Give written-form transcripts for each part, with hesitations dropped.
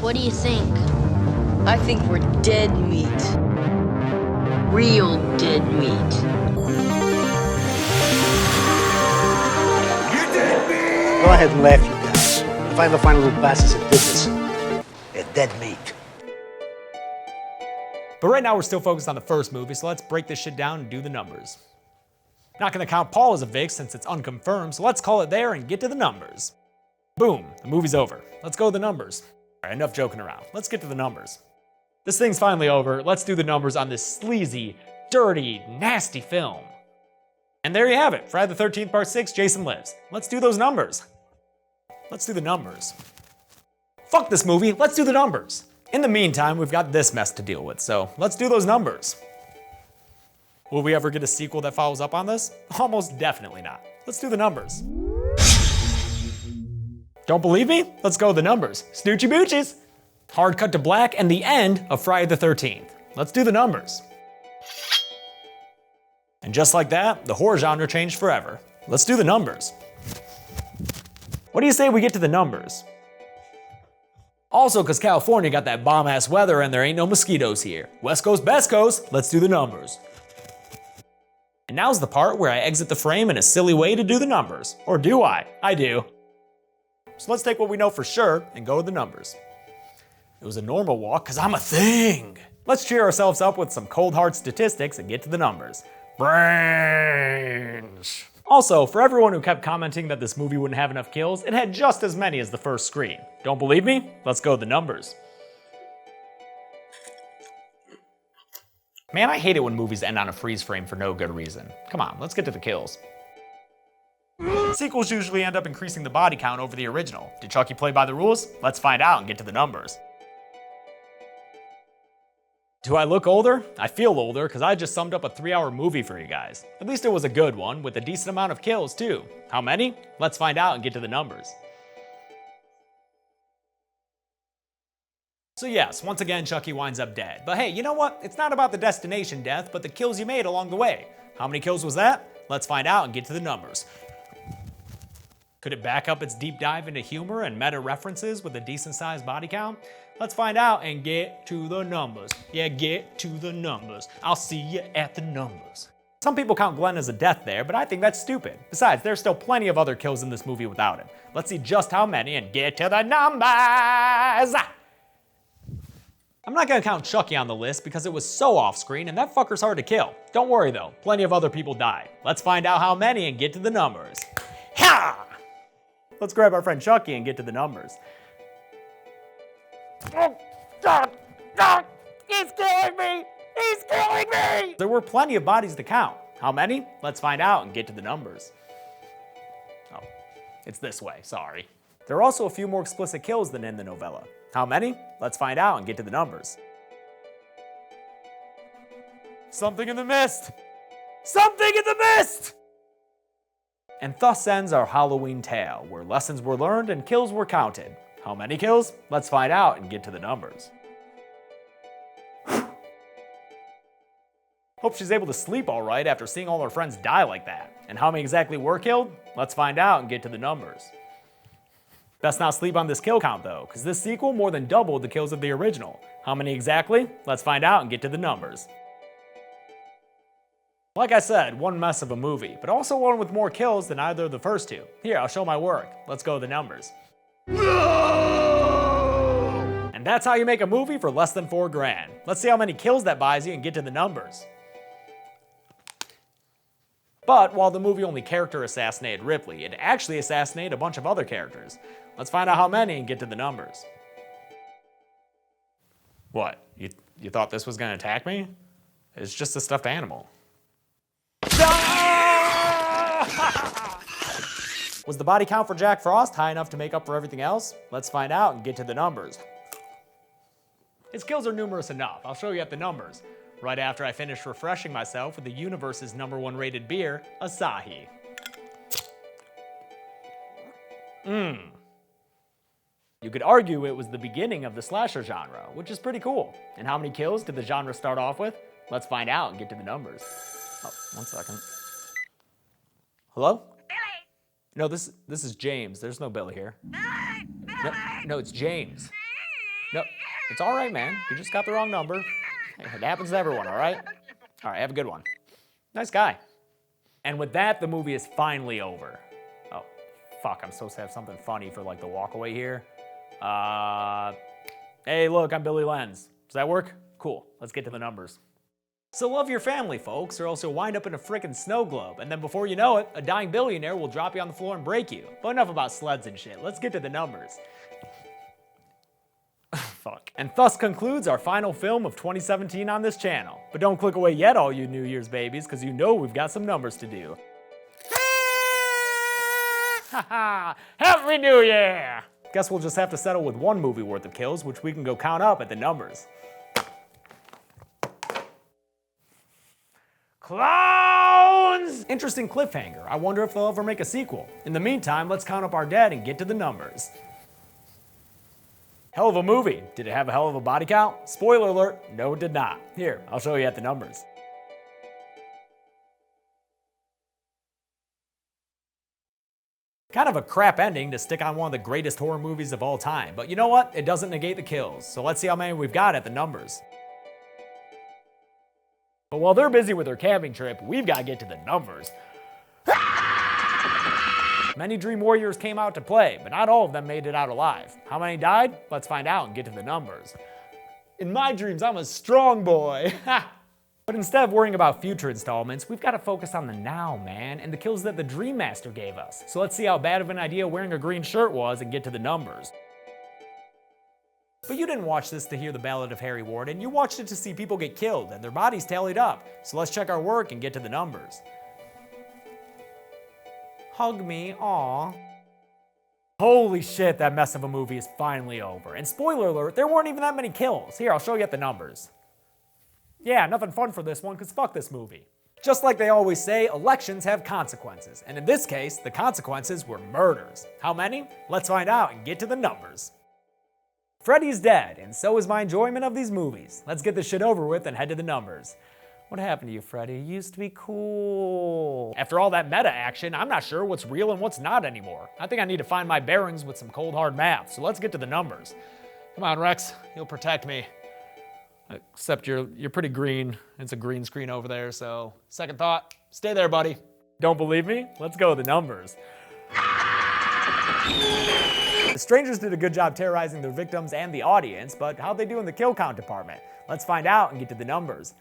What do you think? I think we're dead meat. Real dead meat. You're dead meat! Go ahead and laugh, you guys. If I ever find a little bastards that did this, they're dead meat. But right now we're still focused on the first movie, so let's break this shit down and do the numbers. Not gonna count Paul as a Vic since it's unconfirmed, so let's call it there and get to the numbers. Boom, the movie's over. Let's go to the numbers. All right, enough joking around. Let's get to the numbers. This thing's finally over. Let's do the numbers on this sleazy, dirty, nasty film. And there you have it. Friday the 13th, Part 6, Jason Lives. Let's do those numbers. Let's do the numbers. Fuck this movie, let's do the numbers. In the meantime, we've got this mess to deal with, so let's do those numbers. Will we ever get a sequel that follows up on this? Almost definitely not. Let's do the numbers. Don't believe me? Let's go with the numbers. Snoochie boochies. Hard cut to black and the end of Friday the 13th. Let's do the numbers. And just like that, the horror genre changed forever. Let's do the numbers. What do you say we get to the numbers? Also, because California got that bomb-ass weather and there ain't no mosquitoes here. West Coast, best coast, let's do the numbers. And now's the part where I exit the frame in a silly way to do the numbers. Or do I? I do. So let's take what we know for sure and go with the numbers. It was a normal walk because I'm a thing. Let's cheer ourselves up with some cold hard statistics and get to the numbers. Brains. Also, for everyone who kept commenting that this movie wouldn't have enough kills, it had just as many as the first screen. Don't believe me? Let's go with the numbers. Man, I hate it when movies end on a freeze frame for no good reason. Come on, let's get to the kills. Sequels usually end up increasing the body count over the original. Did Chucky play by the rules? Let's find out and get to the numbers. Do I look older? I feel older because I just summed up a 3-hour movie for you guys. At least it was a good one with a decent amount of kills too. How many? Let's find out and get to the numbers. So yes, once again Chucky winds up dead. But hey, you know what? It's not about the destination death, but the kills you made along the way. How many kills was that? Let's find out and get to the numbers. Could it back up its deep dive into humor and meta references with a decent sized body count? Let's find out and get to the numbers. Yeah, get to the numbers. I'll see you at the numbers. Some people count Glenn as a death there, but I think that's stupid. Besides, there's still plenty of other kills in this movie without him. Let's see just how many and get to the numbers. I'm not gonna count Chucky on the list because it was so off screen and that fucker's hard to kill. Don't worry though, plenty of other people died. Let's find out how many and get to the numbers. Ha! Let's grab our friend Chucky and get to the numbers. Oh, God, God, he's killing me! He's killing me! There were plenty of bodies to count. How many? Let's find out and get to the numbers. Oh, it's this way, sorry. There are also a few more explicit kills than in the novella. How many? Let's find out and get to the numbers. Something in the mist! Something in the mist! And thus ends our Halloween tale, where lessons were learned and kills were counted. How many kills? Let's find out and get to the numbers. Hope she's able to sleep all right after seeing all her friends die like that. And how many exactly were killed? Let's find out and get to the numbers. Best not sleep on this kill count though, because this sequel more than doubled the kills of the original. How many exactly? Let's find out and get to the numbers. Like I said, one mess of a movie, but also one with more kills than either of the first two. Here, I'll show my work. Let's go to the numbers. No! And that's how you make a movie for less than $4 grand. Let's see how many kills that buys you and get to the numbers. But while the movie only character assassinated Ripley, it actually assassinated a bunch of other characters. Let's find out how many and get to the numbers. What? You thought this was gonna attack me? It's just a stuffed animal. Was the body count for Jack Frost high enough to make up for everything else? Let's find out and get to the numbers. His kills are numerous enough. I'll show you at the numbers. Right after I finish refreshing myself with the universe's #1 rated beer, Asahi. You could argue it was the beginning of the slasher genre, which is pretty cool. And how many kills did the genre start off with? Let's find out and get to the numbers. Oh, 1 second. Hello? Billy! No, this is James. There's no Billy here. No, it's James. No, it's all right, man. You just got the wrong number. It happens to everyone, all right? All right, have a good one. Nice guy. And with that, the movie is finally over. Oh, fuck, I'm supposed to have something funny for like the walkaway here. Hey, look, I'm Billy Lenz. Does that work? Cool, let's get to the numbers. So love your family, folks, or else you'll wind up in a frickin' snow globe, and then before you know it, a dying billionaire will drop you on the floor and break you. But enough about sleds and shit, let's get to the numbers. Fuck. And thus concludes our final film of 2017 on this channel. But don't click away yet, all you New Year's babies, because you know we've got some numbers to do. Haha! Happy New Year! Guess we'll just have to settle with one movie worth of kills, which we can go count up at the numbers. Clowns! Interesting cliffhanger. I wonder if they'll ever make a sequel. In the meantime, let's count up our dead and get to the numbers. Hell of a movie. Did it have a hell of a body count? Spoiler alert, no it did not. Here, I'll show you at the numbers. Kind of a crap ending to stick on one of the greatest horror movies of all time, but you know what? It doesn't negate the kills, so let's see how many we've got at the numbers. But while they're busy with their camping trip, we've got to get to the numbers. Many Dream Warriors came out to play, but not all of them made it out alive. How many died? Let's find out and get to the numbers. In my dreams, I'm a strong boy. But instead of worrying about future installments, we've got to focus on the now, man, and the kills that the Dream Master gave us. So let's see how bad of an idea wearing a green shirt was and get to the numbers. But you didn't watch this to hear the Ballad of Harry Warden, you watched it to see people get killed and their bodies tallied up. So let's check our work and get to the numbers. Hug me, aw. Holy shit, that mess of a movie is finally over. And spoiler alert, there weren't even that many kills. Here, I'll show you at the numbers. Yeah, nothing fun for this one, because fuck this movie. Just like they always say, elections have consequences. And in this case, the consequences were murders. How many? Let's find out and get to the numbers. Freddy's dead, and so is my enjoyment of these movies. Let's get this shit over with and head to the numbers. What happened to you, Freddy? You used to be cool. After all that meta action, I'm not sure what's real and what's not anymore. I think I need to find my bearings with some cold hard math, so let's get to the numbers. Come on, Rex, you'll protect me. Except you're pretty green. It's a green screen over there, so second thought, stay there, buddy. Don't believe me? Let's go with the numbers. The strangers did a good job terrorizing their victims and the audience, but how'd they do in the kill count department? Let's find out and get to the numbers.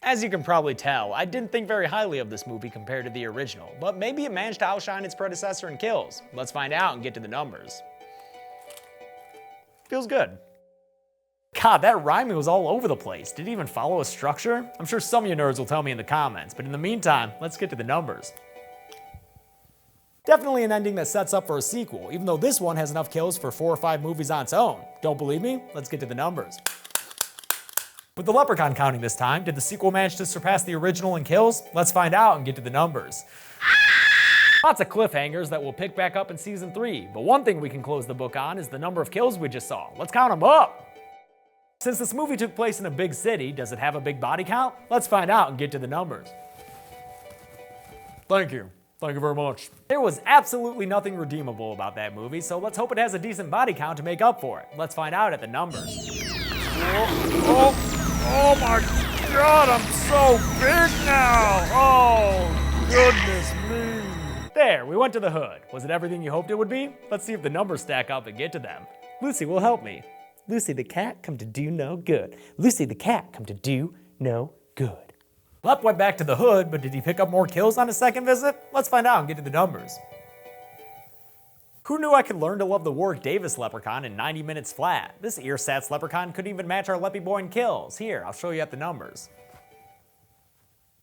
As you can probably tell, I didn't think very highly of this movie compared to the original, but maybe it managed to outshine its predecessor in kills. Let's find out and get to the numbers. Feels good. God, that rhyming was all over the place. Did it even follow a structure? I'm sure some of you nerds will tell me in the comments, but in the meantime, let's get to the numbers. Definitely an ending that sets up for a sequel, even though this one has enough kills for 4 or 5 movies on its own. Don't believe me? Let's get to the numbers. With the Leprechaun counting this time, did the sequel manage to surpass the original in kills? Let's find out and get to the numbers. Lots of cliffhangers that we'll pick back up in season 3, but one thing we can close the book on is the number of kills we just saw. Let's count them up! Since this movie took place in a big city, does it have a big body count? Let's find out and get to the numbers. Thank you. Thank you very much. There was absolutely nothing redeemable about that movie, so let's hope it has a decent body count to make up for it. Let's find out at the numbers. Oh my God, I'm so big now! Oh, goodness me. There, we went to the hood. Was it everything you hoped it would be? Let's see if the numbers stack up and get to them. Lucy will help me. Lucy the cat come to do no good. Lucy the cat come to do no good. Lep went back to the hood, but did he pick up more kills on his second visit? Let's find out and get to the numbers. Who knew I could learn to love the Warwick Davis Leprechaun in 90 minutes flat? This earsats Leprechaun couldn't even match our Leppy Boy in kills. Here, I'll show you at the numbers.